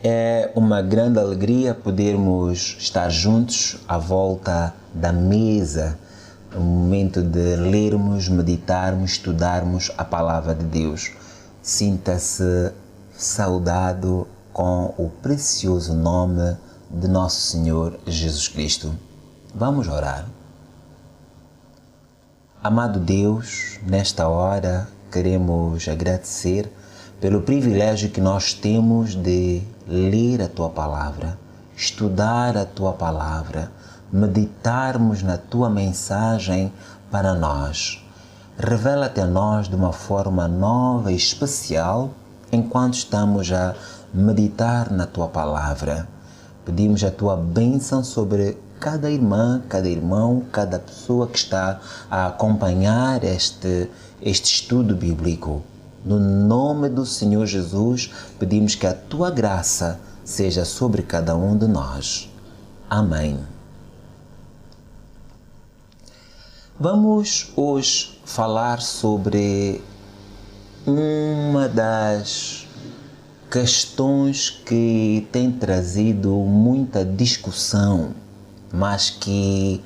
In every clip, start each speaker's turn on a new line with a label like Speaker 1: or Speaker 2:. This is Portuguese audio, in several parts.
Speaker 1: É uma grande alegria podermos estar juntos à volta da mesa, no momento de lermos, meditarmos, estudarmos a Palavra de Deus. Sinta-se saudado com o precioso nome de nosso Senhor Jesus Cristo. Vamos orar. Amado Deus, nesta hora queremos agradecer pelo privilégio que nós temos de ler a Tua Palavra, estudar a Tua Palavra, meditarmos na Tua mensagem para nós. Revela-te a nós de uma forma nova e especial enquanto estamos a meditar na Tua Palavra. Pedimos a Tua bênção sobre cada irmã, cada irmão, cada pessoa que está a acompanhar este estudo bíblico. No nome do Senhor Jesus, pedimos que a Tua graça seja sobre cada um de nós. Amém. Vamos hoje falar sobre uma das questões que tem trazido muita discussão, mas que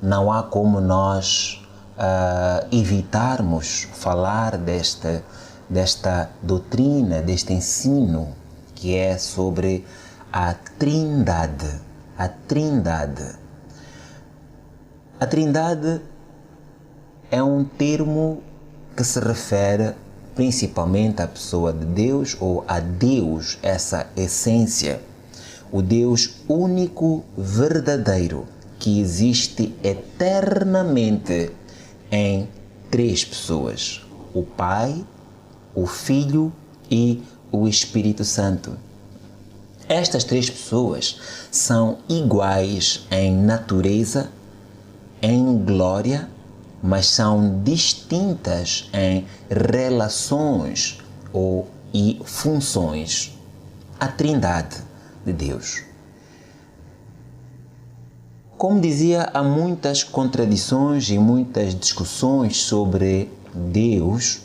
Speaker 1: não há como nós evitarmos falar desta doutrina, deste ensino, que é sobre a Trindade. A Trindade. A Trindade é um termo que se refere principalmente à pessoa de Deus ou a Deus, essa essência. O Deus único, verdadeiro, que existe eternamente em três pessoas: o Pai, o Filho e o Espírito Santo. Estas três pessoas são iguais em natureza, em glória, mas são distintas em relações e funções. A Trindade de Deus. Como dizia, há muitas contradições e muitas discussões sobre Deus.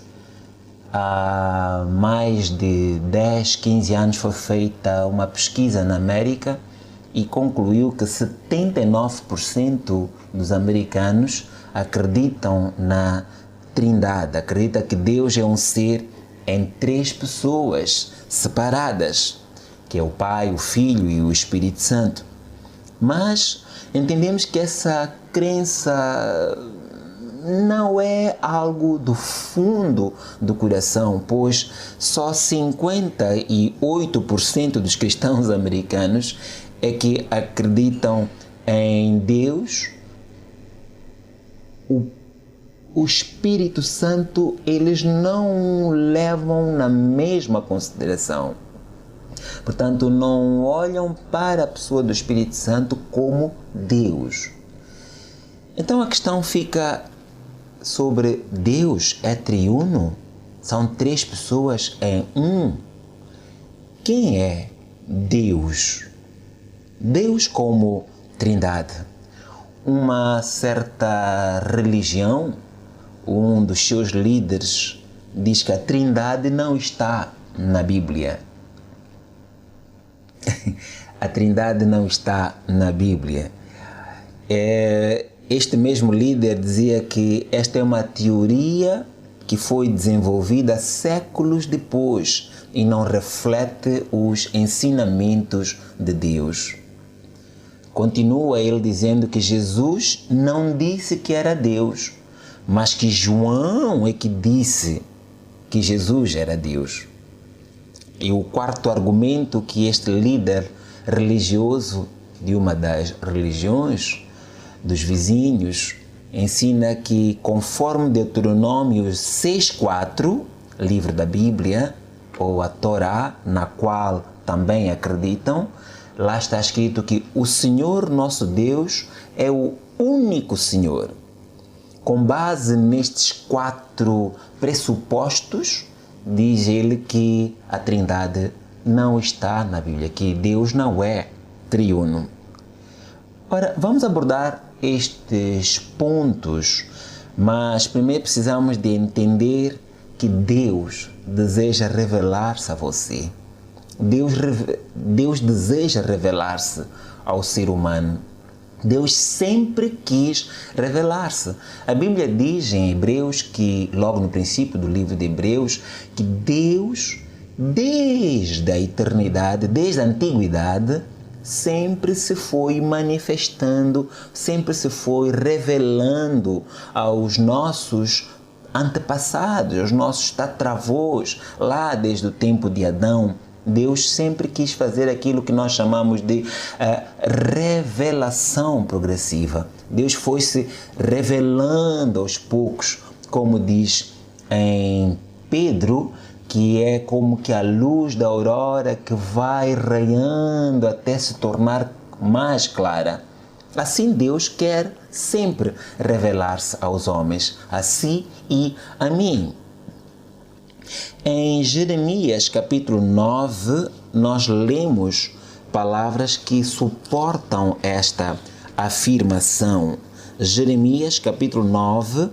Speaker 1: Há mais de 10, 15 anos foi feita uma pesquisa na América e concluiu que 79% dos americanos acreditam na Trindade, acreditam que Deus é um ser em três pessoas separadas, que é o Pai, o Filho e o Espírito Santo. Mas entendemos que essa crença não é algo do fundo do coração, pois só 58% dos cristãos americanos é que acreditam em Deus. O Espírito Santo eles não levam na mesma consideração. Portanto, não olham para a pessoa do Espírito Santo como Deus. Então a questão fica sobre Deus é triuno? São três pessoas em um. Quem é Deus? Deus como Trindade. Uma certa religião, um dos seus líderes, diz que a Trindade não está na Bíblia. A Trindade não está na Bíblia. Este mesmo líder dizia que esta é uma teoria que foi desenvolvida séculos depois e não reflete os ensinamentos de Deus. Continua ele dizendo que Jesus não disse que era Deus, mas que João é que disse que Jesus era Deus. E o quarto argumento que este líder religioso de uma das religiões dos vizinhos ensina que, conforme Deuteronômio 6,4, livro da Bíblia, ou a Torá, na qual também acreditam, lá está escrito que o Senhor nosso Deus é o único Senhor. Com base nestes 4 pressupostos, diz ele que a Trindade não está na Bíblia, que Deus não é triuno. Ora, vamos abordar estes pontos, mas primeiro precisamos de entender que Deus deseja revelar-se a você. Deus deseja revelar-se ao ser humano. Deus sempre quis revelar-se. A Bíblia diz em Hebreus que, logo no princípio do livro de Hebreus, que Deus, desde a eternidade, desde a antiguidade, sempre se foi manifestando, sempre se foi revelando aos nossos antepassados, aos nossos tatravós, lá desde o tempo de Adão. Deus sempre quis fazer aquilo que nós chamamos de revelação progressiva. Deus foi se revelando aos poucos, como diz em Pedro, que é como que a luz da aurora que vai raiando até se tornar mais clara. Assim Deus quer sempre revelar-se aos homens, a si e a mim. Em Jeremias capítulo 9, nós lemos palavras que suportam esta afirmação. Jeremias capítulo 9,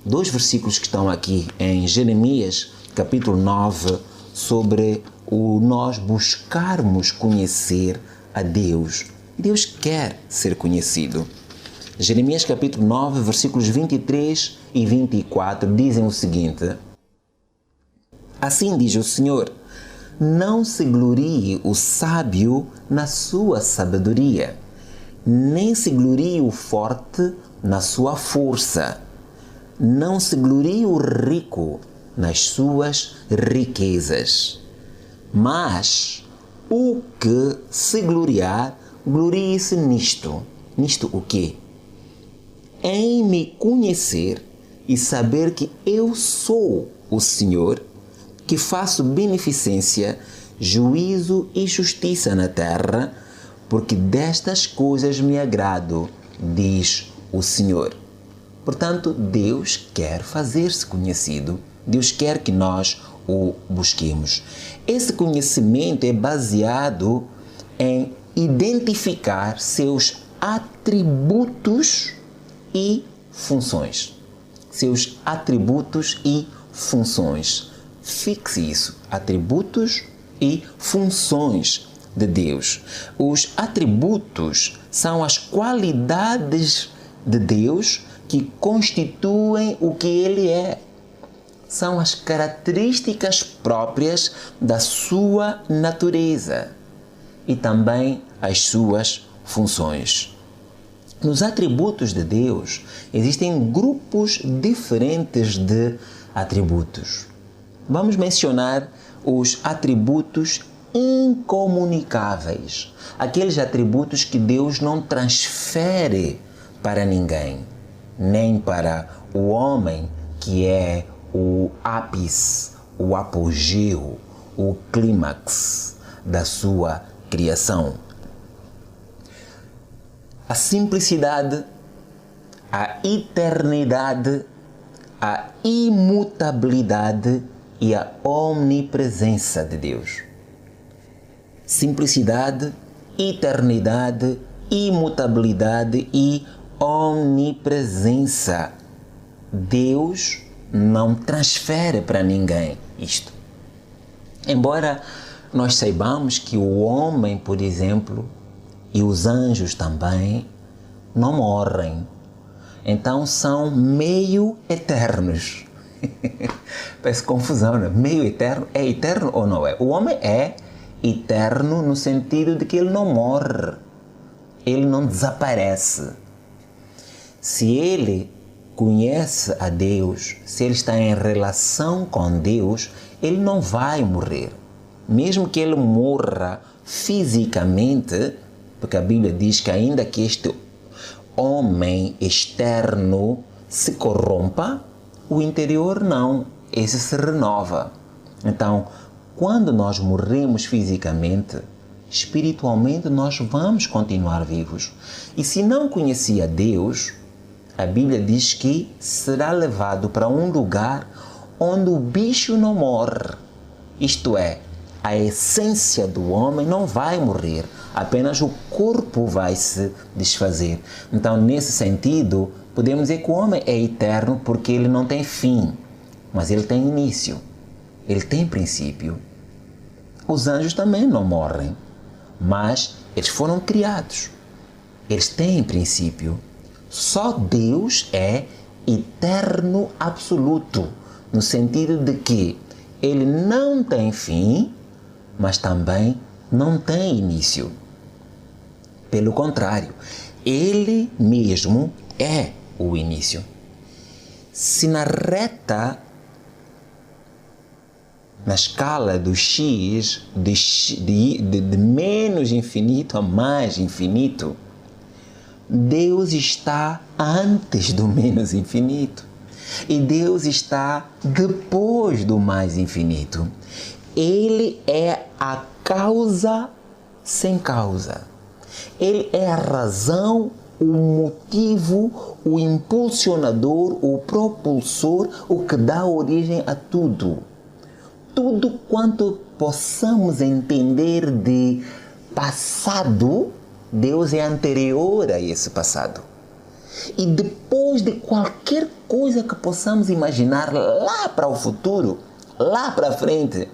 Speaker 1: dois versículos que estão aqui em Jeremias capítulo 9, sobre o nós buscarmos conhecer a Deus. Deus quer ser conhecido. Jeremias capítulo 9, versículos 23 e 24 dizem o seguinte: Assim diz o Senhor, não se glorie o sábio na sua sabedoria, nem se glorie o forte na sua força, não se glorie o rico nas suas riquezas, mas o que se gloriar, glorie-se nisto. Nisto o quê? Em me conhecer e saber que eu sou o Senhor, que faço beneficência, juízo e justiça na terra, porque destas coisas me agrado, diz o Senhor. Portanto, Deus quer fazer-se conhecido, Deus quer que nós o busquemos. Esse conhecimento é baseado em identificar seus atributos e funções. Seus atributos e funções. Fixe isso, atributos e funções de Deus. Os atributos são as qualidades de Deus que constituem o que Ele é. São as características próprias da sua natureza e também as suas funções. Nos atributos de Deus existem grupos diferentes de atributos. Vamos mencionar os atributos incomunicáveis, aqueles atributos que Deus não transfere para ninguém, nem para o homem, que é o ápice, o apogeu, o clímax da sua criação. A simplicidade, a eternidade, a imutabilidade e a omnipresença de Deus. Simplicidade, eternidade, imutabilidade e omnipresença. Deus não transfere para ninguém isto. Embora nós saibamos que o homem, por exemplo, e os anjos também, não morrem. Então são meio eternos. Parece confusão, né? Meio eterno. É eterno ou não é? O homem é eterno no sentido de que ele não morre. Ele não desaparece. Se ele conhece a Deus, se ele está em relação com Deus, ele não vai morrer. Mesmo que ele morra fisicamente, porque a Bíblia diz que ainda que este homem externo se corrompa, o interior não, esse se renova. Então, quando nós morremos fisicamente, espiritualmente nós vamos continuar vivos. E se não conhecia Deus, a Bíblia diz que será levado para um lugar onde o bicho não morre. Isto é, a essência do homem não vai morrer, apenas o corpo vai se desfazer. Então, nesse sentido, podemos dizer que o homem é eterno porque ele não tem fim, mas ele tem início, ele tem princípio. Os anjos também não morrem, mas eles foram criados, eles têm princípio. Só Deus é eterno absoluto, no sentido de que ele não tem fim, mas também não tem início. Pelo contrário, ele mesmo é o início. Se na reta, na escala do X, de menos infinito a mais infinito, Deus está antes do menos infinito e Deus está depois do mais infinito. Ele é a causa sem causa. Ele é a razão, o motivo, o impulsionador, o propulsor, o que dá origem a tudo. Tudo quanto possamos entender de passado, Deus é anterior a esse passado. E depois de qualquer coisa que possamos imaginar lá para o futuro, lá para frente,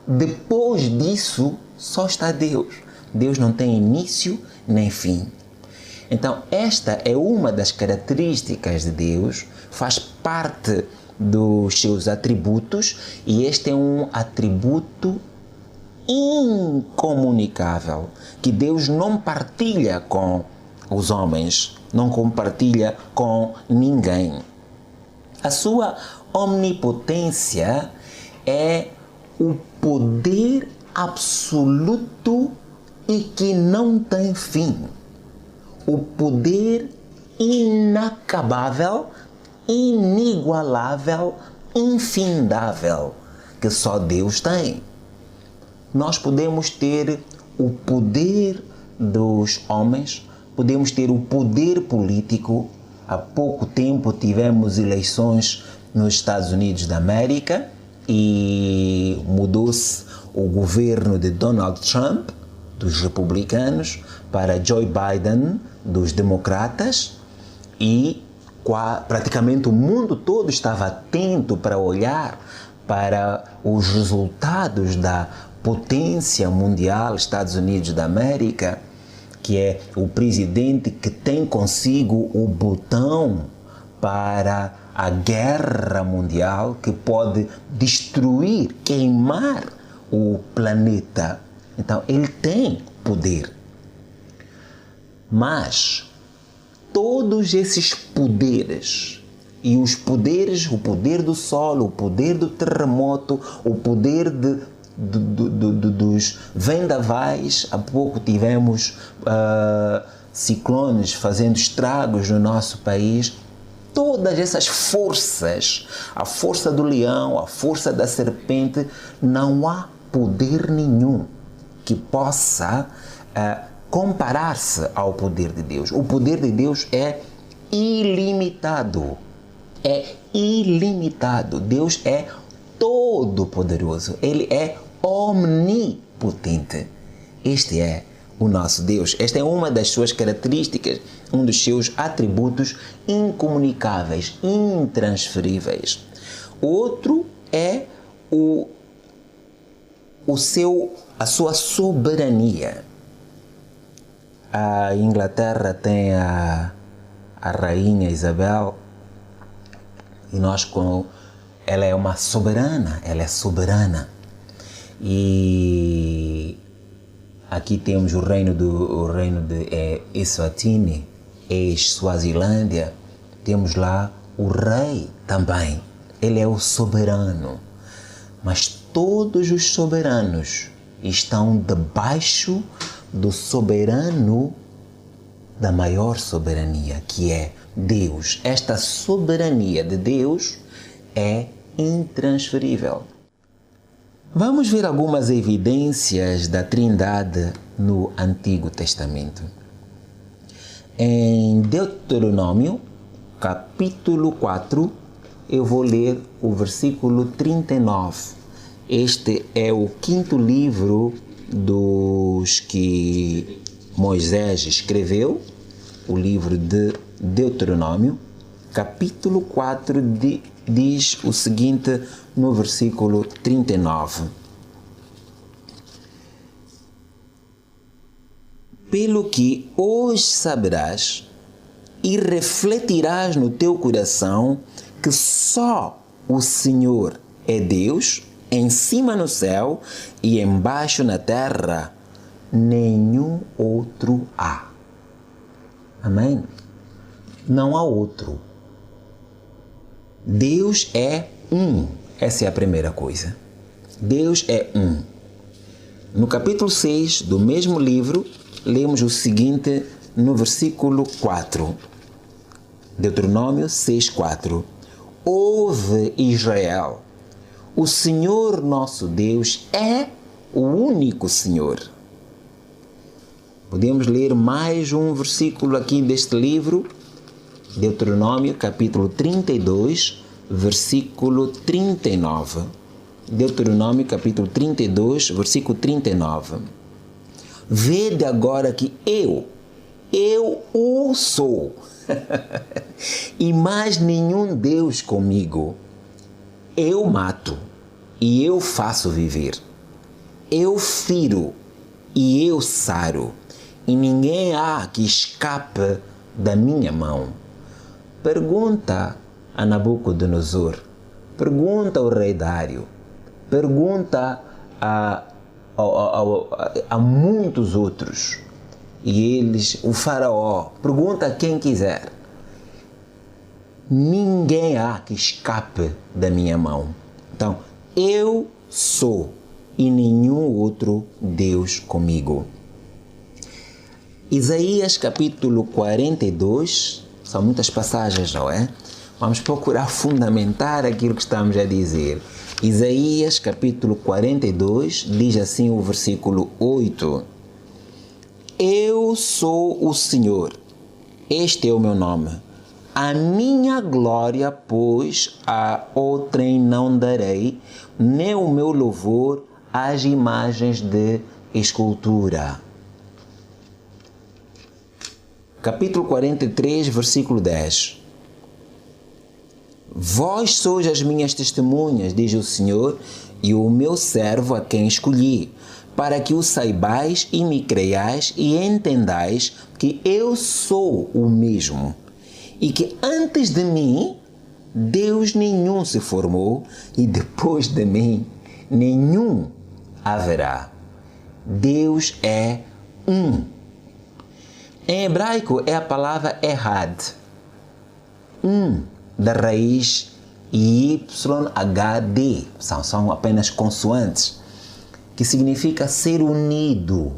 Speaker 1: depois disso só está Deus. Deus não tem início nem fim. Então, esta é uma das características de Deus, faz parte dos seus atributos, e este é um atributo incomunicável, que Deus não partilha com os homens, não compartilha com ninguém. A sua omnipotência é o poder absoluto e que não tem fim. O poder inacabável, inigualável, infindável, que só Deus tem. Nós podemos ter o poder dos homens, podemos ter o poder político. Há pouco tempo tivemos eleições nos Estados Unidos da América e mudou-se o governo de Donald Trump, dos republicanos, para Joe Biden, dos democratas, e praticamente o mundo todo estava atento para olhar para os resultados da potência mundial, Estados Unidos da América, que é o presidente que tem consigo o botão para a guerra mundial, que pode destruir, queimar o planeta. Então, ele tem poder. Mas todos esses poderes, e os poderes, o poder do sol, o poder do terremoto, o poder dos vendavais, há pouco tivemos ciclones fazendo estragos no nosso país. Todas essas forças, a força do leão, a força da serpente, não há poder nenhum que possa comparar-se ao poder de Deus. O poder de Deus é ilimitado. É ilimitado. Deus é todo-poderoso. Ele é omnipotente. Este é o nosso Deus. Esta é uma das suas características, um dos seus atributos incomunicáveis, intransferíveis. Outro é a sua soberania. A Inglaterra tem a rainha Isabel, e ela é uma soberana, ela é soberana. E aqui temos o reino de Eswatini, ex-Suazilândia, temos lá o rei também, ele é o soberano. Mas todos os soberanos estão debaixo do soberano da maior soberania, que é Deus. Esta soberania de Deus é intransferível. Vamos ver algumas evidências da Trindade no Antigo Testamento. Em Deuteronômio, capítulo 4, eu vou ler o versículo 39. Este é o quinto livro dos que Moisés escreveu, o livro de Deuteronômio, capítulo 4, diz o seguinte no versículo 39. Pelo que hoje saberás e refletirás no teu coração que só o Senhor é Deus, em cima no céu e embaixo na terra, nenhum outro há. Amém? Não há outro. Deus é um. Essa é a primeira coisa. Deus é um. No capítulo 6 do mesmo livro, lemos o seguinte no versículo 4. Deuteronômio 6:4. Ouve, Israel, o Senhor nosso Deus é o único Senhor. Podemos ler mais um versículo aqui deste livro, Deuteronômio capítulo 32, versículo 39. Deuteronômio capítulo 32, versículo 39. Vede agora que eu o sou, e mais nenhum Deus comigo. Eu mato e eu faço viver. Eu firo e eu saro, e ninguém há que escape da minha mão. Pergunta a Nabucodonosor, pergunta ao rei Dário, pergunta a muitos outros, e eles, o faraó, pergunta a quem quiser. Ninguém há que escape da minha mão. Então, eu sou e nenhum outro Deus comigo. Isaías capítulo 42, são muitas passagens, não é? Vamos procurar fundamentar aquilo que estamos a dizer. Isaías capítulo 42 diz assim o versículo 8. Eu sou o Senhor, este é o meu nome. A minha glória, pois, a outrem não darei, nem o meu louvor às imagens de escultura. Capítulo 43, versículo 10. Vós sois as minhas testemunhas, diz o Senhor, e o meu servo a quem escolhi, para que o saibais e me creiais e entendais que eu sou o mesmo, e que antes de mim Deus nenhum se formou, e depois de mim nenhum haverá. Deus é um. Em hebraico é a palavra Ehad, da raiz YHD, são apenas consoantes, que significa ser unido.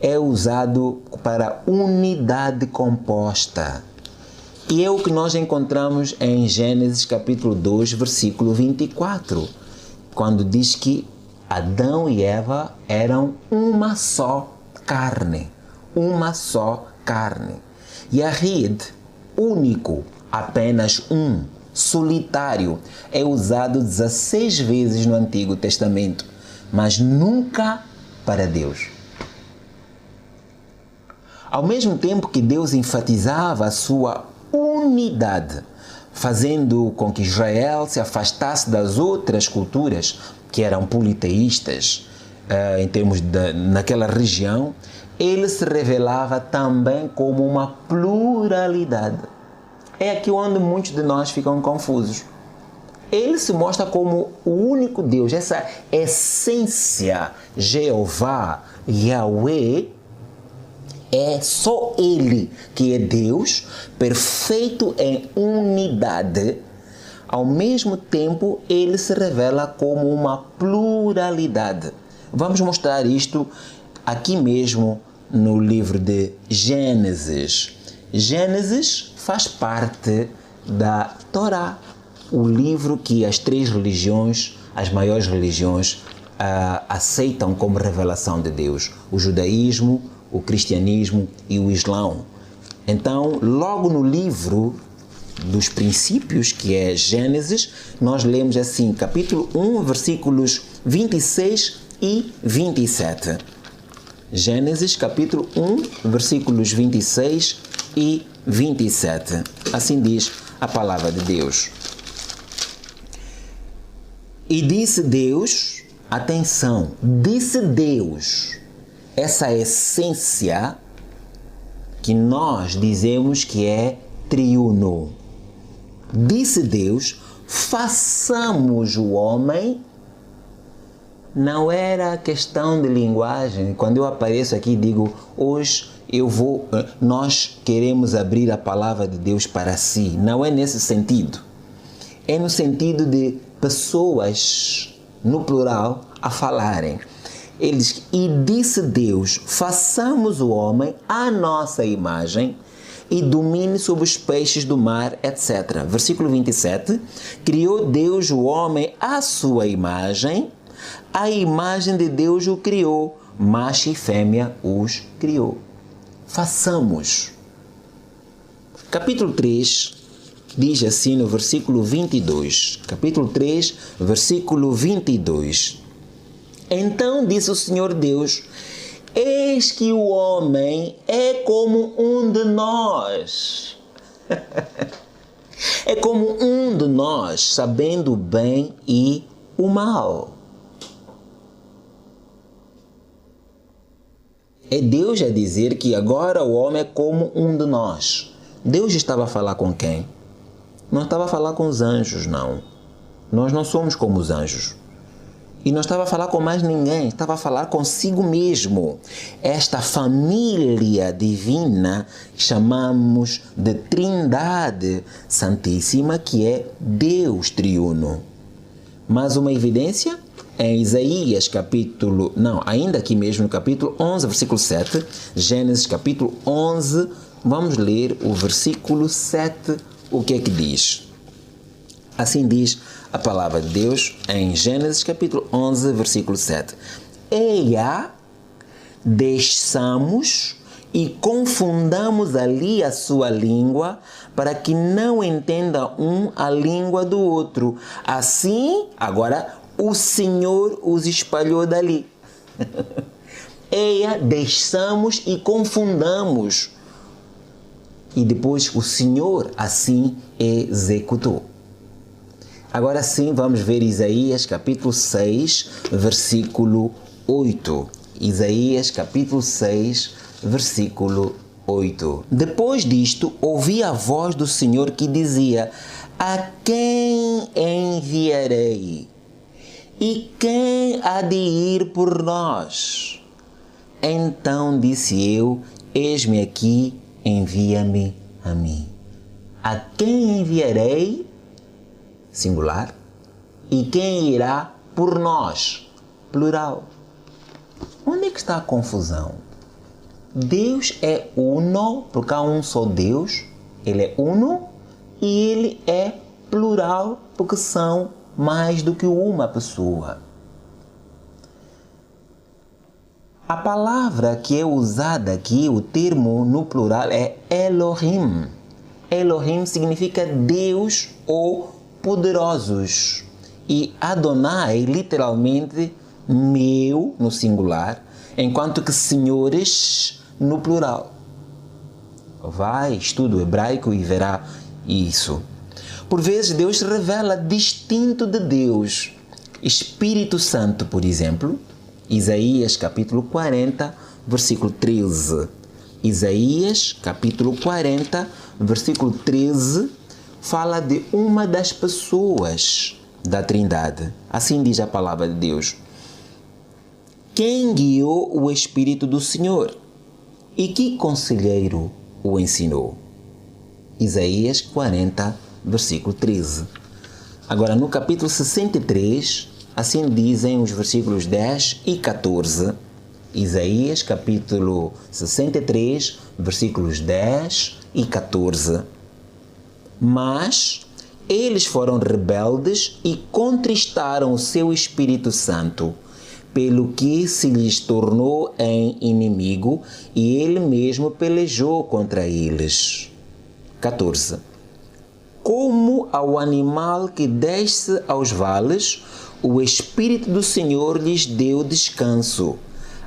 Speaker 1: É usado para unidade composta. E é o que nós encontramos em Gênesis capítulo 2, versículo 24, quando diz que Adão e Eva eram uma só carne. Uma só carne. Yahid, único, apenas um, solitário, é usado 16 vezes no Antigo Testamento, mas nunca para Deus. Ao mesmo tempo que Deus enfatizava a sua unidade, fazendo com que Israel se afastasse das outras culturas que eram politeístas, naquela região, ele se revelava também como uma pluralidade. É aqui onde muitos de nós ficam confusos. Ele se mostra como o único Deus, essa essência, Jeová, Yahweh, é só Ele que é Deus, perfeito em unidade. Ao mesmo tempo, Ele se revela como uma pluralidade. Vamos mostrar isto aqui mesmo no livro de Gênesis. Gênesis faz parte da Torá, o livro que as três religiões, as maiores religiões, aceitam como revelação de Deus: o judaísmo, o cristianismo e o islão. Então, logo no livro dos princípios, que é Gênesis, nós lemos assim, capítulo 1, versículos 26 e 27. Gênesis, capítulo 1, versículos 26 e 27. Assim diz a palavra de Deus. E disse Deus, atenção, disse Deus, essa essência que nós dizemos que é triuno. Disse Deus, façamos o homem. Não era questão de linguagem. Quando eu apareço aqui e digo, hoje nós queremos abrir a palavra de Deus para si. Não é nesse sentido. É no sentido de pessoas, no plural, a falarem. Ele diz, e disse Deus, façamos o homem à nossa imagem e domine sobre os peixes do mar, etc. Versículo 27, criou Deus o homem à sua imagem, a imagem de Deus o criou, macho e fêmea os criou. Façamos. Capítulo 3 diz assim no versículo 22. Capítulo 3, versículo 22. Então disse o Senhor Deus, eis que o homem é como um de nós. É como um de nós, sabendo o bem e o mal. É Deus a dizer que agora o homem é como um de nós. Deus estava a falar com quem? Não estava a falar com os anjos, não. Nós não somos como os anjos. E não estava a falar com mais ninguém, estava a falar consigo mesmo. Esta família divina chamamos de Trindade Santíssima, que é Deus triuno. Mais uma evidência? Em Isaías ainda aqui mesmo no capítulo 11, versículo 7, Gênesis capítulo 11, vamos ler o versículo 7, o que é que diz? Assim diz a palavra de Deus em Gênesis capítulo 11, versículo 7. Eia, desçamos e confundamos ali a sua língua, para que não entenda um a língua do outro. Assim, agora, o Senhor os espalhou dali. Eia, desçamos e confundamos. E depois o Senhor assim executou. Agora sim, vamos ver Isaías capítulo 6, versículo 8. Isaías capítulo 6, versículo 8. Depois disto, ouvi a voz do Senhor que dizia, a quem enviarei? E quem há de ir por nós? Então disse eu, eis-me aqui, envia-me a mim. A quem enviarei? Singular. E quem irá por nós? Plural. Onde é que está a confusão? Deus é uno, porque há um só Deus, ele é uno, e ele é plural, porque são mais do que uma pessoa. A palavra que é usada aqui, o termo no plural, é Elohim. Elohim significa Deus ou poderosos. E Adonai, literalmente, meu, no singular, enquanto que senhores, no plural. Vai, estuda o hebraico e verá isso. Por vezes, Deus se revela distinto de Deus. Espírito Santo, por exemplo, Isaías capítulo 40, versículo 13. Isaías capítulo 40, versículo 13, fala de uma das pessoas da Trindade. Assim diz a palavra de Deus. Quem guiou o Espírito do Senhor? E que conselheiro o ensinou? Isaías 40, versículo 13. Agora, no capítulo 63, assim dizem os versículos 10 e 14. Isaías, capítulo 63, versículos 10 e 14. Mas eles foram rebeldes e contristaram o seu Espírito Santo, pelo que se lhes tornou em inimigo, e ele mesmo pelejou contra eles. 14. Como ao animal que desce aos vales, o Espírito do Senhor lhes deu descanso.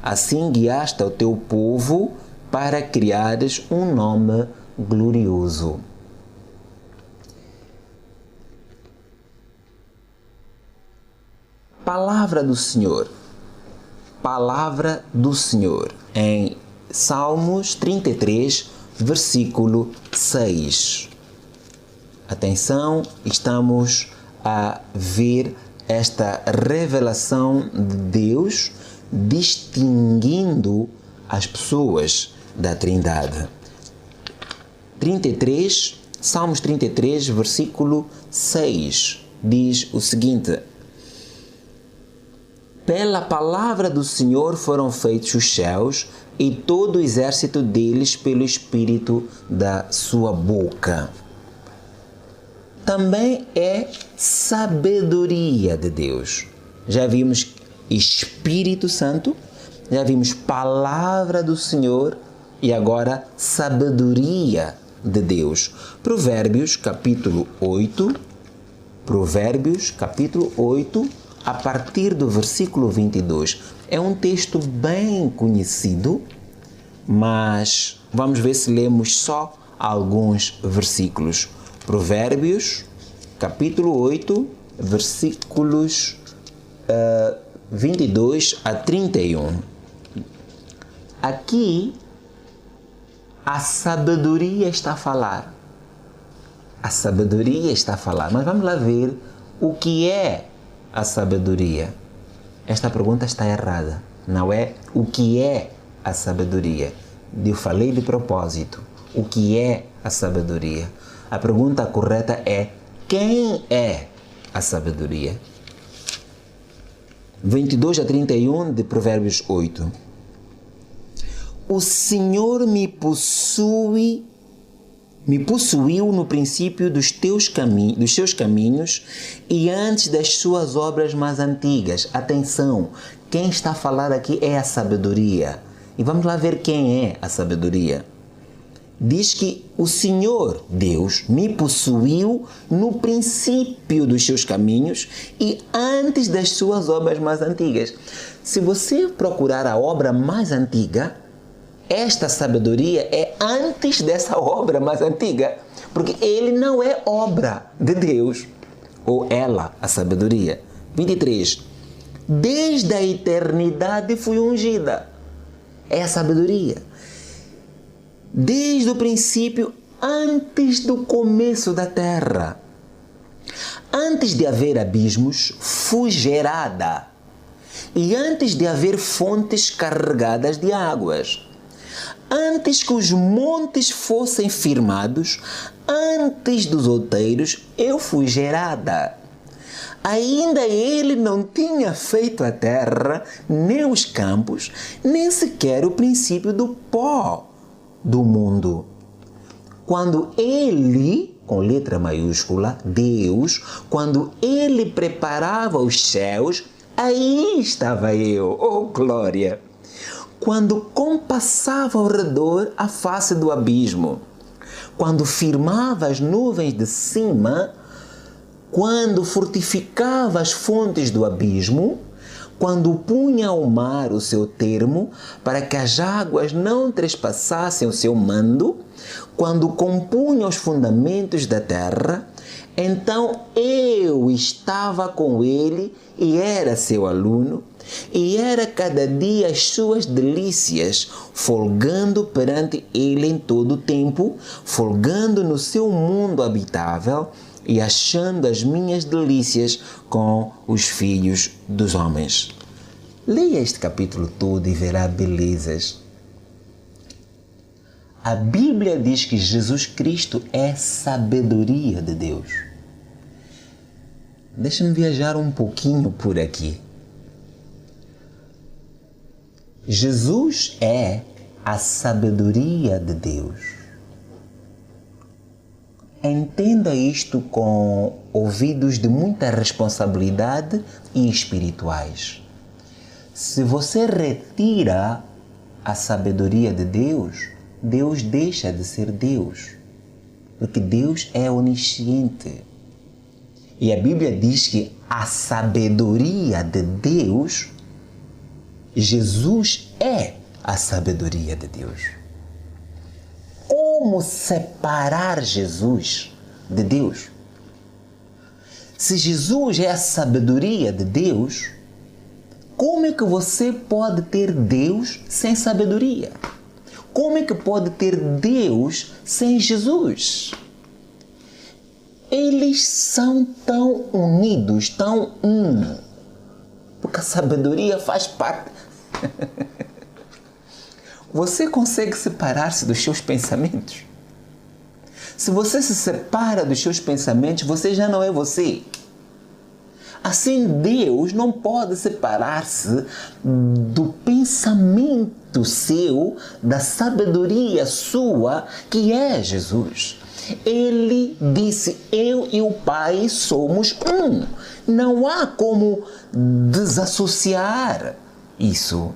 Speaker 1: Assim guiaste o teu povo para criares um nome glorioso. Palavra do Senhor. Palavra do Senhor. Em Salmos 33, versículo 6. Atenção, estamos a ver esta revelação de Deus distinguindo as pessoas da Trindade. Salmos 33, versículo 6, diz o seguinte: Pela palavra do Senhor foram feitos os céus e todo o exército deles pelo Espírito da sua boca. Também é sabedoria de Deus. Já vimos Espírito Santo, já vimos palavra do Senhor e agora sabedoria de Deus. Provérbios capítulo 8, a partir do versículo 22. É um texto bem conhecido, mas vamos ver se lemos só alguns versículos. Provérbios, capítulo 8, versículos 22 a 31. Aqui, a sabedoria está a falar. A sabedoria está a falar. Mas vamos lá ver o que é a sabedoria. Esta pergunta está errada. Não é o que é a sabedoria. Eu falei de propósito. O que é a sabedoria? A pergunta correta é: quem é a sabedoria? 22 a 31 de Provérbios 8. O Senhor me possuiu no princípio dos seus caminhos e antes das suas obras mais antigas. Atenção, quem está a falar aqui é a sabedoria. E vamos lá ver quem é a sabedoria. Diz que o Senhor, Deus, me possuiu no princípio dos seus caminhos e antes das suas obras mais antigas. Se você procurar a obra mais antiga, esta sabedoria é antes dessa obra mais antiga, porque ele não é obra de Deus, ou ela, a sabedoria. 23. Desde a eternidade fui ungida. É a sabedoria. Desde o princípio, antes do começo da terra. Antes de haver abismos, fui gerada. E antes de haver fontes carregadas de águas. Antes que os montes fossem firmados, antes dos outeiros, eu fui gerada. Ainda ele não tinha feito a terra, nem os campos, nem sequer o princípio do pó do mundo. Quando ele, com letra maiúscula, Deus, quando ele preparava os céus, aí estava eu, oh glória! Quando compassava ao redor a face do abismo, quando firmava as nuvens de cima, quando fortificava as fontes do abismo, quando punha ao mar o seu termo, para que as águas não trespassassem o seu mando, quando compunha os fundamentos da terra, então eu estava com ele e era seu aluno, e era cada dia as suas delícias, folgando perante ele em todo o tempo, folgando no seu mundo habitável e achando as minhas delícias com os filhos dos homens. Leia este capítulo todo e verá belezas. A Bíblia diz que Jesus Cristo é sabedoria de Deus. Deixa-me viajar um pouquinho por aqui. Jesus é a sabedoria de Deus. Entenda isto com ouvidos de muita responsabilidade e espirituais. Se você retira a sabedoria de Deus, Deus deixa de ser Deus. Porque Deus é onisciente. E a Bíblia diz que a sabedoria de Deus, Jesus é a sabedoria de Deus. Como separar Jesus de Deus? Se Jesus é a sabedoria de Deus, como é que você pode ter Deus sem sabedoria? Como é que pode ter Deus sem Jesus? Eles são tão unidos, tão um, porque a sabedoria faz parte. Você consegue separar-se dos seus pensamentos? Se você se separa dos seus pensamentos, você já não é você. Assim, Deus não pode separar-se do pensamento seu, da sabedoria sua, que é Jesus. Ele disse, eu e o Pai somos um. Não há como desassociar isso.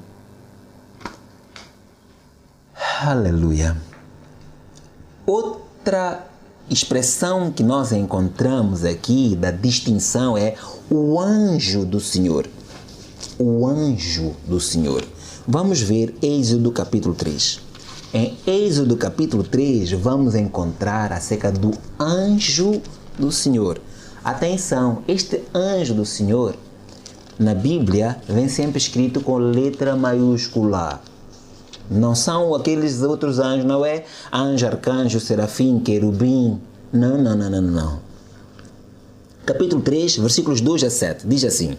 Speaker 1: Aleluia. Outra expressão que nós encontramos aqui da distinção é o anjo do Senhor. O anjo do Senhor. Vamos ver Êxodo capítulo 3. Em Êxodo capítulo 3 vamos encontrar acerca do anjo do Senhor. Atenção, este anjo do Senhor na Bíblia vem sempre escrito com letra maiúscula. Não são aqueles outros anjos, não é anjo, arcanjo, serafim, querubim. Não. Capítulo 3, versículos 2 a 7, diz assim: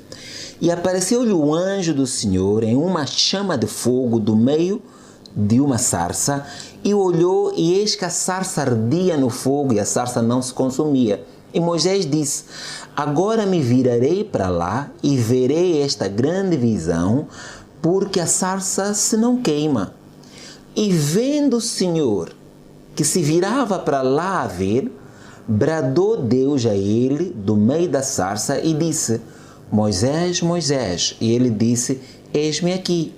Speaker 1: E apareceu-lhe o anjo do Senhor em uma chama de fogo do meio de uma sarça, e olhou, e eis que a sarça ardia no fogo, e a sarça não se consumia. E Moisés disse: Agora me virarei para lá, e verei esta grande visão, porque a sarça se não queima. E vendo o Senhor que se virava para lá a ver, bradou Deus a ele do meio da sarça e disse: Moisés, Moisés. E ele disse: Eis-me aqui.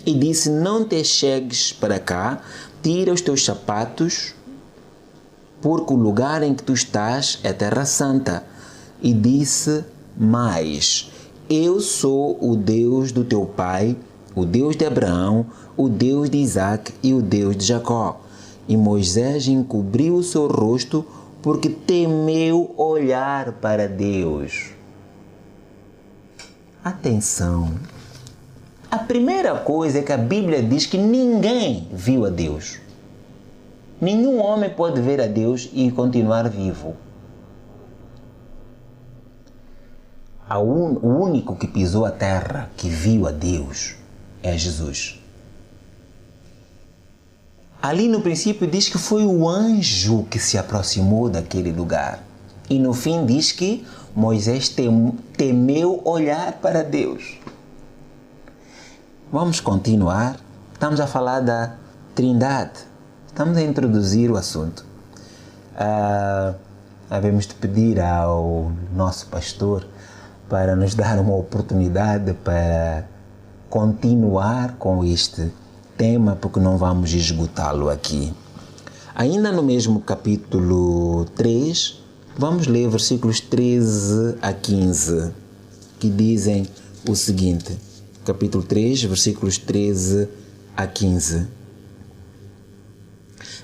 Speaker 1: E disse: Não te chegues para cá, tira os teus sapatos, porque o lugar em que tu estás é terra santa. E disse mais: Eu sou o Deus do teu pai, o Deus de Abraão, o Deus de Isaque e o Deus de Jacó. E Moisés encobriu o seu rosto, porque temeu olhar para Deus. Atenção! A primeira coisa é que a Bíblia diz que ninguém viu a Deus. Nenhum homem pode ver a Deus e continuar vivo. O único que pisou a terra, que viu a Deus, é Jesus. Ali no princípio diz que foi o anjo que se aproximou daquele lugar. E no fim diz que Moisés temeu olhar para Deus. Vamos continuar. Estamos a falar da Trindade. Estamos a introduzir o assunto. Havemos de pedir ao nosso pastor para nos dar uma oportunidade para continuar com este tema, porque não vamos esgotá-lo aqui. Ainda no mesmo capítulo 3, vamos ler versículos 13 a 15, que dizem o seguinte. Capítulo 3, versículos 13 a 15.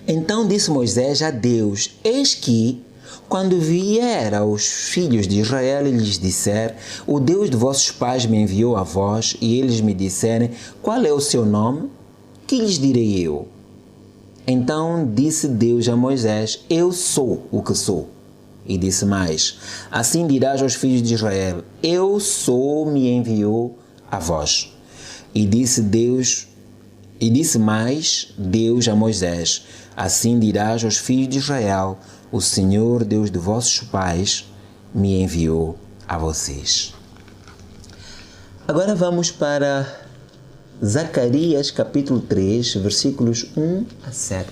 Speaker 1: Então disse Moisés a Deus: Eis que, quando vier aos filhos de Israel e lhes disser: O Deus de vossos pais me enviou a vós, e eles me disserem: Qual é o seu nome? Que lhes direi eu? Então disse Deus a Moisés: Eu sou o que sou. E disse mais: Assim dirás aos filhos de Israel: Eu sou, me enviou a vós. E disse mais Deus a Moisés: Assim dirás aos filhos de Israel: O Senhor, Deus de vossos pais, me enviou a vocês. Agora vamos para Zacarias capítulo 3, versículos 1 a 7.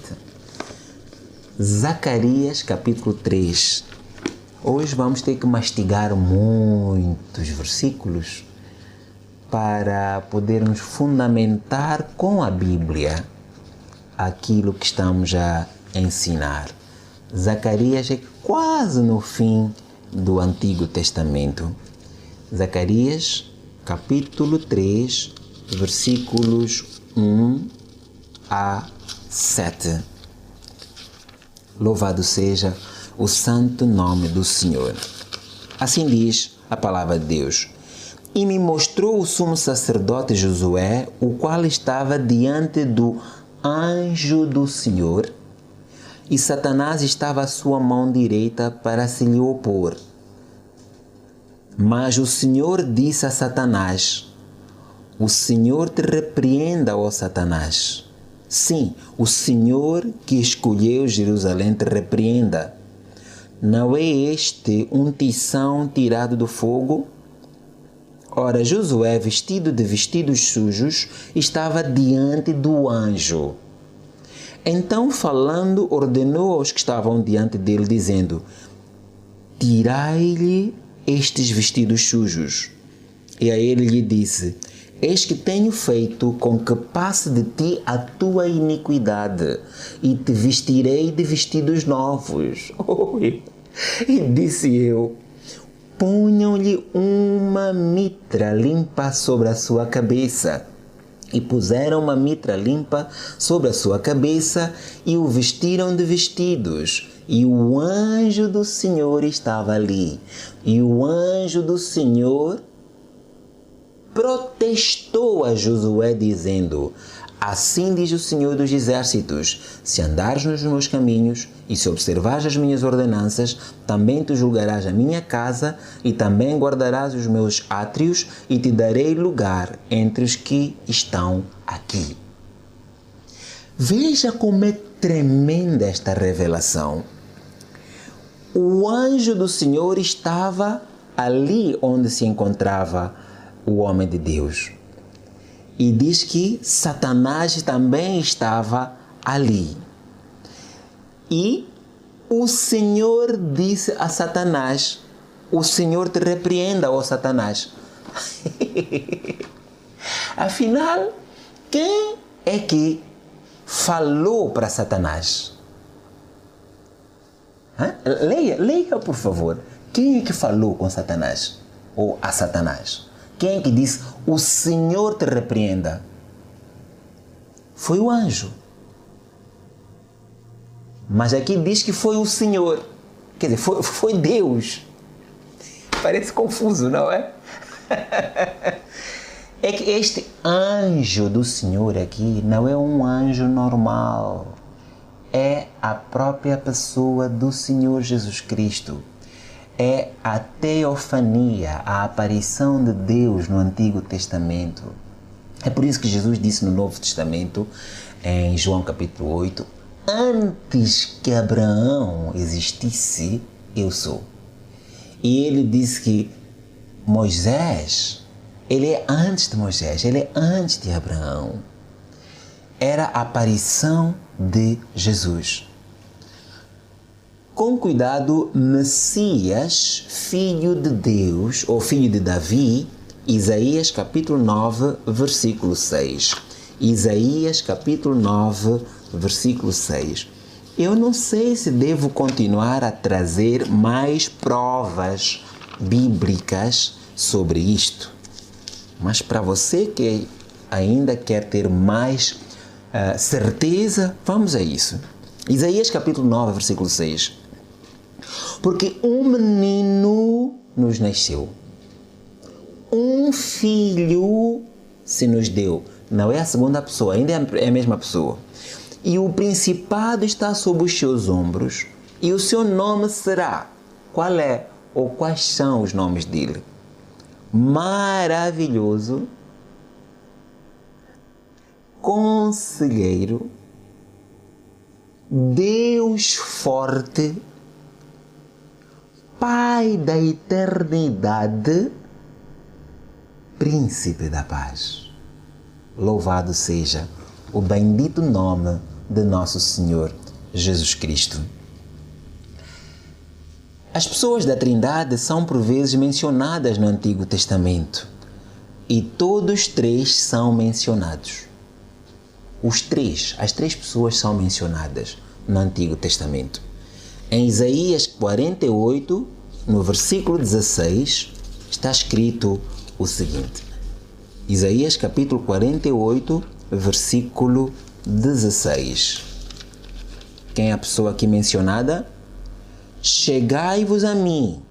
Speaker 1: Zacarias capítulo 3. Hoje vamos ter que mastigar muitos versículos para podermos fundamentar com a Bíblia aquilo que estamos a ensinar. Zacarias é quase no fim do Antigo Testamento. Zacarias, capítulo 3, versículos 1 a 7. Louvado seja o santo nome do Senhor. Assim diz a palavra de Deus. E me mostrou o sumo sacerdote Josué, o qual estava diante do anjo do Senhor, e Satanás estava à sua mão direita para se lhe opor. Mas o Senhor disse a Satanás: o Senhor te repreenda, ó Satanás. Sim, o Senhor que escolheu Jerusalém te repreenda. Não é este um tição tirado do fogo? Ora, Josué, vestido de vestidos sujos, estava diante do anjo. Então, falando, ordenou aos que estavam diante dele, dizendo: tirai-lhe estes vestidos sujos. E a ele lhe disse: eis que tenho feito com que passe de ti a tua iniquidade, e te vestirei de vestidos novos. E disse eu: ponham-lhe uma mitra limpa sobre a sua cabeça. E puseram uma mitra limpa sobre a sua cabeça e o vestiram de vestidos. E o anjo do Senhor estava ali. E o anjo do Senhor protestou a Josué, dizendo: assim diz o Senhor dos Exércitos, se andares nos meus caminhos e se observares as minhas ordenanças, também tu julgarás a minha casa e também guardarás os meus átrios e te darei lugar entre os que estão aqui. Veja como é tremenda esta revelação. O anjo do Senhor estava ali onde se encontrava o homem de Deus. E diz que Satanás também estava ali. E o Senhor disse a Satanás: o Senhor te repreenda, ó Satanás. Afinal, quem é que falou para Satanás? Leia, por favor. Quem é que falou com Satanás? Ou a Satanás? Quem é que disse: o Senhor te repreenda? Foi o anjo. Mas aqui diz que foi o Senhor. Quer dizer, foi Deus. Parece confuso, não é? É que este anjo do Senhor aqui não é um anjo normal. É a própria pessoa do Senhor Jesus Cristo. É a teofania, a aparição de Deus no Antigo Testamento. É por isso que Jesus disse no Novo Testamento, em João capítulo 8, antes que Abraão existisse, eu sou. E ele disse que Moisés, ele é antes de Moisés, ele é antes de Abraão. Era a aparição de Jesus. Com cuidado, Messias, filho de Deus, ou filho de Davi, Isaías capítulo 9, versículo 6. Isaías capítulo 9, versículo 6. Eu não sei se devo continuar a trazer mais provas bíblicas sobre isto, mas para você que ainda quer ter mais certeza, vamos a isso. Isaías capítulo 9, versículo 6. Porque um menino nos nasceu, um filho se nos deu. Não é a segunda pessoa, ainda é a mesma pessoa. E o principado está sob os seus ombros, e o seu nome será. Qual é ou quais são os nomes dele? Maravilhoso, Conselheiro, Deus forte, Pai da eternidade, Príncipe da paz. Louvado seja o bendito nome de nosso Senhor Jesus Cristo. As pessoas da Trindade são por vezes mencionadas no Antigo Testamento e todos três são mencionados. As três pessoas são mencionadas no Antigo Testamento. Em Isaías 48, no versículo 16, está escrito o seguinte. Isaías capítulo 48, versículo 16. Quem é a pessoa aqui mencionada? Chegai-vos a mim,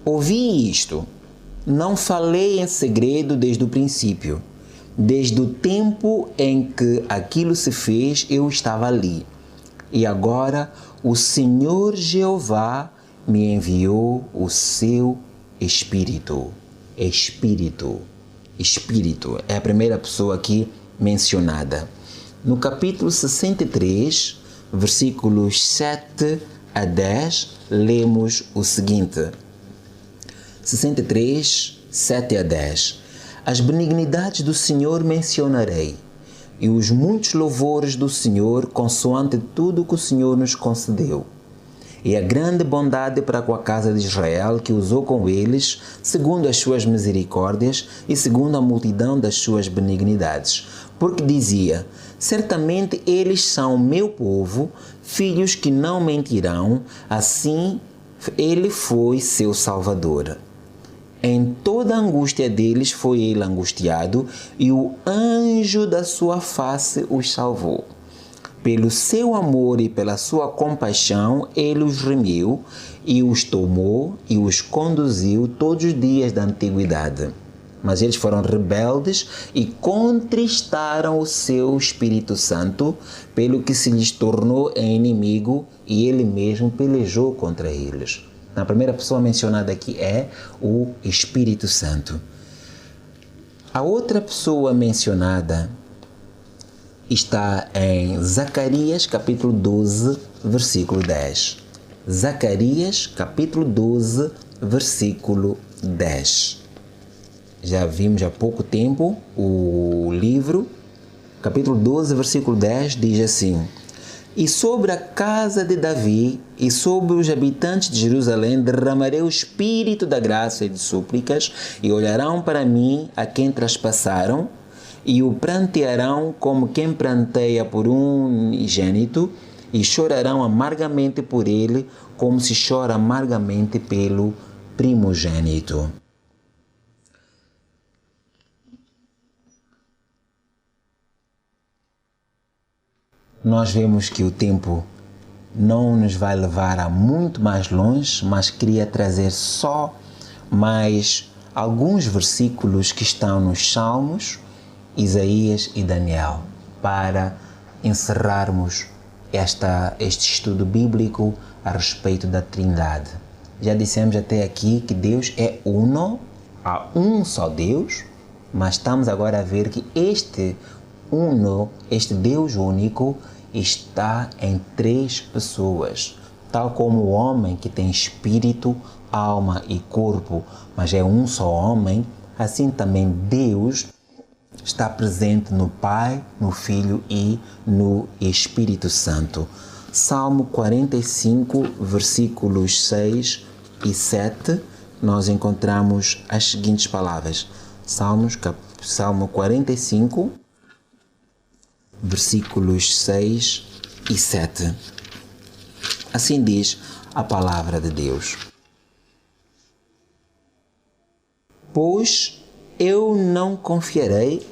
Speaker 1: ouvi isto. Não falei em segredo desde o princípio. Desde o tempo em que aquilo se fez, eu estava ali. E agora o Senhor Jeová me enviou o seu Espírito. Espírito. Espírito é a primeira pessoa aqui mencionada. No capítulo 63, versículos 7 a 10, lemos o seguinte. 63, 7 a 10. As benignidades do Senhor mencionarei, e os muitos louvores do Senhor consoante tudo que o Senhor nos concedeu. E a grande bondade para com a casa de Israel, que usou com eles, segundo as suas misericórdias e segundo a multidão das suas benignidades. Porque dizia, certamente eles são meu povo, filhos que não mentirão, assim ele foi seu Salvador. Em toda a angústia deles foi ele angustiado, e o anjo da sua face os salvou. Pelo seu amor e pela sua compaixão, ele os remiu e os tomou e os conduziu todos os dias da antiguidade. Mas eles foram rebeldes e contristaram o seu Espírito Santo, pelo que se lhes tornou inimigo e ele mesmo pelejou contra eles. A primeira pessoa mencionada aqui é o Espírito Santo. A outra pessoa mencionada está em Zacarias capítulo 12, versículo 10. Zacarias capítulo 12, versículo 10. Já vimos há pouco tempo o livro, capítulo 12, versículo 10, diz assim: E sobre a casa de Davi e sobre os habitantes de Jerusalém derramarei o espírito da graça e de súplicas, e olharão para mim a quem traspassaram, e o prantearão como quem pranteia por um unigênito, e chorarão amargamente por ele, como se chora amargamente pelo primogênito. Nós vemos que o tempo não nos vai levar a muito mais longe, mas queria trazer só mais alguns versículos que estão nos Salmos, Isaías e Daniel, para encerrarmos este estudo bíblico a respeito da Trindade. Já dissemos até aqui que Deus é uno, há um só Deus, mas estamos agora a ver que este Deus único está em três pessoas, tal como o homem que tem espírito, alma e corpo, mas é um só homem, assim também Deus está presente no Pai, no Filho e no Espírito Santo. Salmo 45, versículos 6 e 7, nós encontramos as seguintes palavras. Salmo 45, versículos 6 e 7. Assim diz a palavra de Deus. Pois eu não confiarei,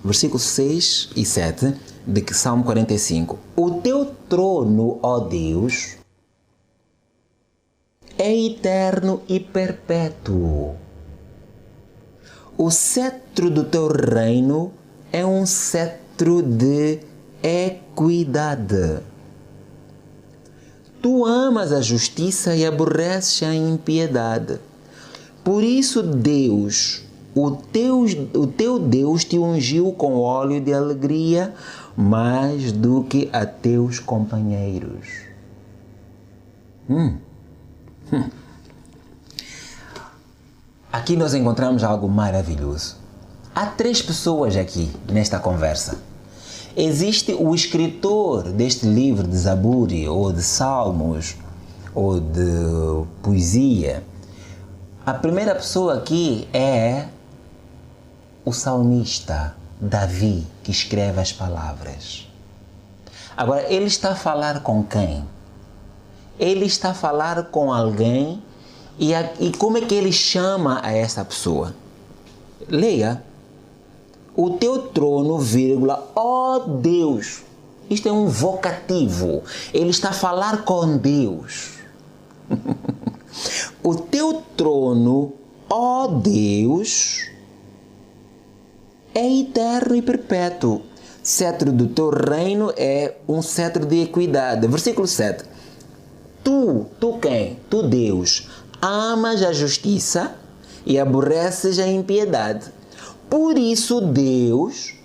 Speaker 1: versículos 6 e 7 de Salmo 45. O teu trono, ó Deus, é eterno e perpétuo. O cetro do teu reino é um cetro de equidade. Tu amas a justiça e aborreces a impiedade. Por isso, Deus, o teu Deus te ungiu com óleo de alegria mais do que a teus companheiros. Aqui nós encontramos algo maravilhoso. Há três pessoas aqui nesta conversa. Existe o escritor deste livro de Zaburi, ou de Salmos, ou de poesia. A primeira pessoa aqui é o salmista Davi, que escreve as palavras. Agora, ele está a falar com quem? Ele está a falar com alguém e como é que ele chama a essa pessoa? Leia. O teu trono, vírgula, ó Deus. Isto é um vocativo. Ele está a falar com Deus. O teu trono, ó Deus, é eterno e perpétuo. Cetro do teu reino é um cetro de equidade. Versículo 7. Tu quem? Tu Deus, amas a justiça e aborreces a impiedade. Por isso Deus,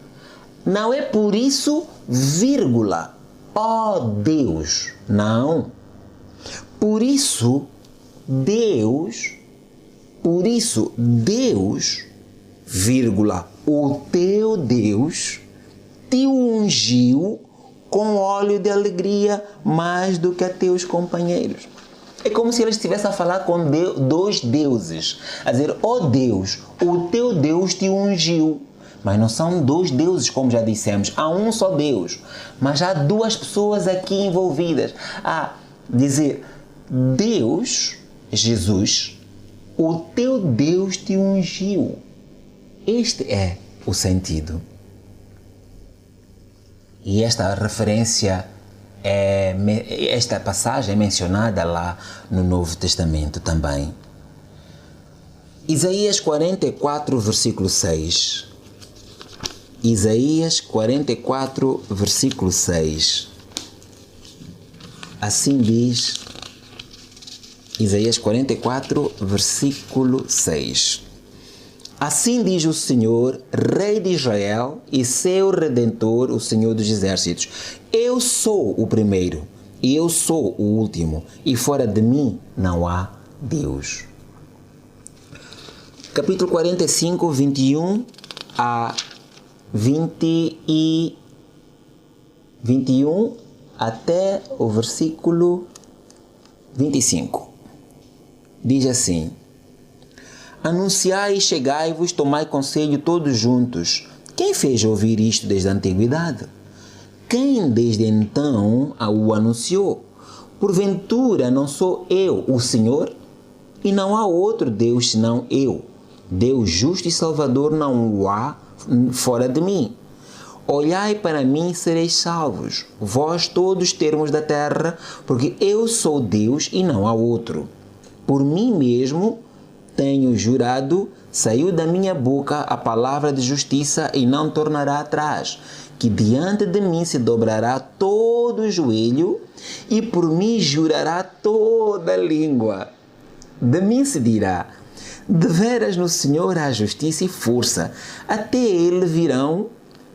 Speaker 1: não é por isso, vírgula, ó Deus, não. Por isso Deus, vírgula, o teu Deus te ungiu com óleo de alegria mais do que a teus companheiros. É como se ele estivesse a falar com dois deuses. A dizer, ó Deus, o teu Deus te ungiu. Mas não são dois deuses, como já dissemos. Há um só Deus. Mas há duas pessoas aqui envolvidas. Dizer, Deus, Jesus, o teu Deus te ungiu. Este é o sentido. E esta referência, esta passagem é mencionada lá no Novo Testamento também. Isaías 44, versículo 6. Isaías 44, versículo 6. Assim diz Isaías 44, versículo 6. Assim diz o Senhor, Rei de Israel e seu Redentor, o Senhor dos Exércitos. Eu sou o primeiro e eu sou o último, e fora de mim não há Deus. Capítulo 45, 21 a 21 até o versículo 25. Diz assim: Anunciai e chegai-vos, tomai conselho todos juntos. Quem fez ouvir isto desde a antiguidade? Quem desde então o anunciou? Porventura não sou eu, o Senhor? E não há outro Deus senão eu. Deus justo e salvador não o há fora de mim. Olhai para mim e sereis salvos, vós todos termos da terra, porque eu sou Deus e não há outro. Por mim mesmo tenho jurado, saiu da minha boca a palavra de justiça e não tornará atrás, que diante de mim se dobrará todo o joelho e por mim jurará toda a língua. De mim se dirá, deveras no Senhor há justiça e força, até ele virão,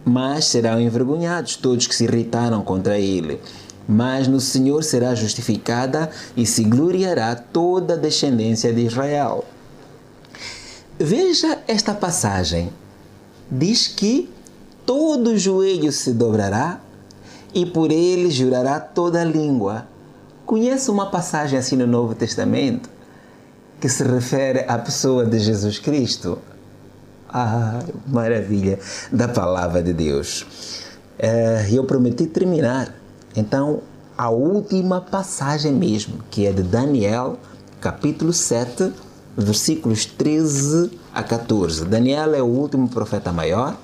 Speaker 1: mas serão envergonhados todos que se irritaram contra ele. Mas no Senhor será justificada e se gloriará toda a descendência de Israel. Veja esta passagem. Diz que todo joelho se dobrará e por ele jurará toda a língua. Conhece uma passagem assim no Novo Testamento que se refere à pessoa de Jesus Cristo? Maravilha da palavra de Deus. Eu prometi terminar. Então, a última passagem mesmo, que é de Daniel, capítulo 7, versículos 13 a 14. Daniel é o último profeta maior,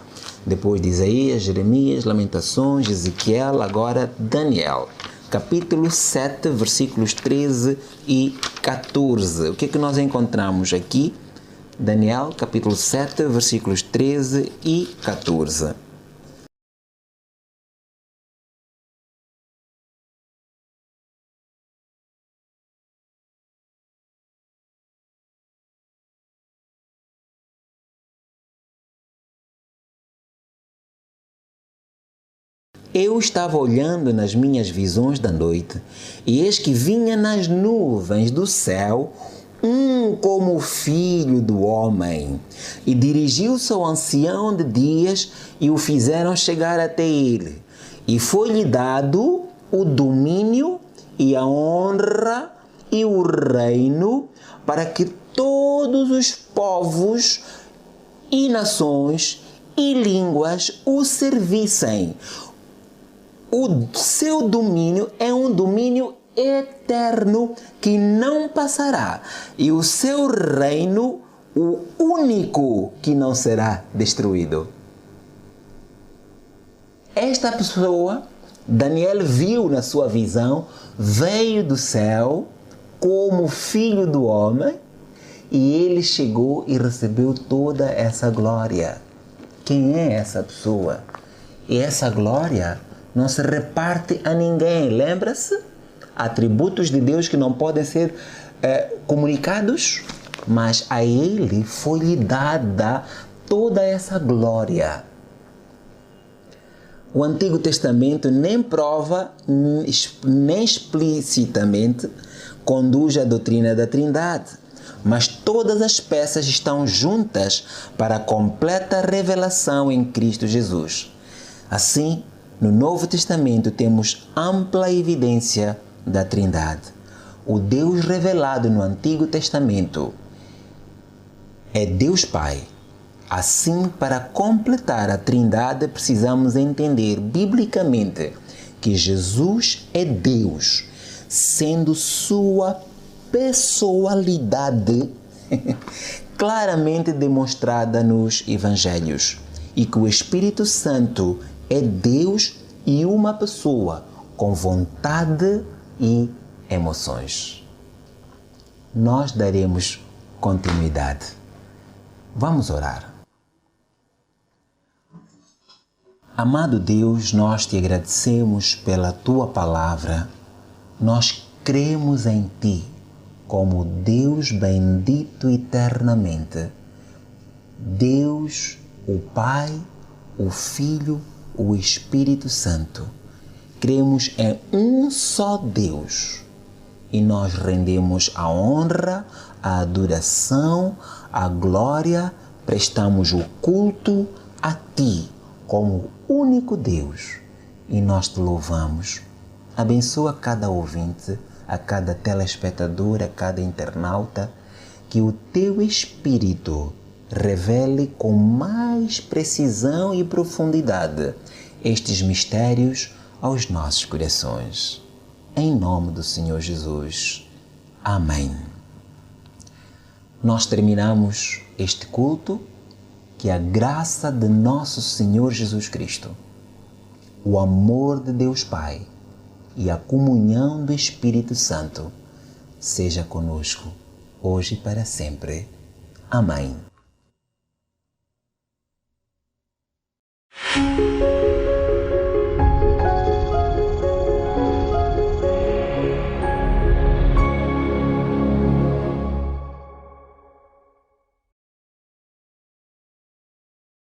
Speaker 1: depois de Isaías, Jeremias, Lamentações, Ezequiel, agora Daniel. Capítulo 7, versículos 13 e 14. O que é que nós encontramos aqui? Daniel, capítulo 7, versículos 13 e 14. Eu estava olhando nas minhas visões da noite, e eis que vinha nas nuvens do céu como o filho do homem, e dirigiu-se ao ancião de dias e o fizeram chegar até ele. E foi-lhe dado o domínio e a honra e o reino para que todos os povos e nações e línguas o servissem. o seu domínio é um domínio eterno que não passará, e o seu reino, o único que não será destruído. Esta pessoa, Daniel viu na sua visão, veio do céu como filho do homem, e ele chegou e recebeu toda essa glória. Quem é essa pessoa? E essa glória não se reparte a ninguém. Lembra-se? Atributos de Deus que não podem ser comunicados, mas a ele foi-lhe dada toda essa glória. O Antigo Testamento nem prova, nem explicitamente conduz à doutrina da Trindade, mas todas as peças estão juntas para a completa revelação em Cristo Jesus. Assim, no Novo Testamento temos ampla evidência da Trindade. O Deus revelado no Antigo Testamento é Deus Pai. Assim, para completar a Trindade, precisamos entender biblicamente que Jesus é Deus, sendo sua pessoalidade claramente demonstrada nos Evangelhos, e que o Espírito Santo é Deus e uma pessoa com vontade e emoções. Nós daremos continuidade. Vamos orar. Amado Deus, nós te agradecemos pela tua palavra. Nós cremos em ti como Deus bendito eternamente. Deus, o Pai, o Filho, o Espírito Santo. Cremos em um só Deus e nós rendemos a honra, a adoração, a glória, prestamos o culto a ti como único Deus e nós te louvamos. Abençoa cada ouvinte, a cada telespectador, a cada internauta, que o teu Espírito revele com mais precisão e profundidade estes mistérios aos nossos corações. Em nome do Senhor Jesus. Amém. Nós terminamos este culto. Que a graça de nosso Senhor Jesus Cristo, o amor de Deus Pai e a comunhão do Espírito Santo seja conosco, hoje e para sempre. Amém.